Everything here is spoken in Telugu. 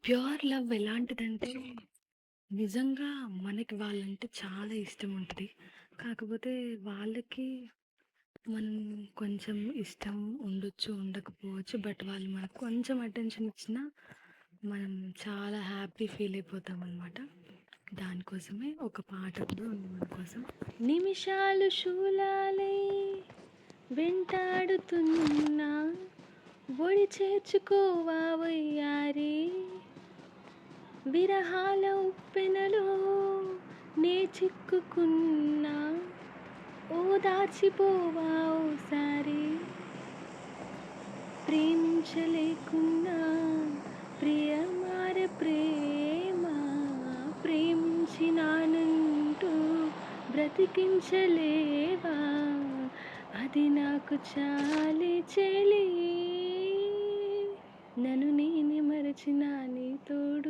ప్యూర్ లవ్ ఎలాంటిదంటే, నిజంగా మనకి వాళ్ళంటే చాలా ఇష్టం ఉంటది. కాకపోతే వాళ్ళకి మనం కొంచెం ఇష్టం ఉండొచ్చు, ఉండకపోవచ్చు. బట్ వాళ్ళు మనకు కొంచెం అటెన్షన్ ఇచ్చినా, మనం చాలా హ్యాపీ ఫీల్ అయిపోతామనమాట. దానికోసమే ఒక పాట కూడా ఉంది మన కోసం. నిమిషాలు శూలాలై వెంటాడుతున్నా, ఒడి చేర్చుకోవా వయ్యారి, విరహాల ఉప్పెనలో నే చిక్కుకున్నా, ఓదార్చిపోవా ఓసారి, ప్రేమించలేకున్నా ప్రియమార ప్రేమ, ప్రేమించినానంటూ బ్రతికించలేవా, అది నాకు చాలే చెలి, నన్ను నేనే మరచిన నీ తోడు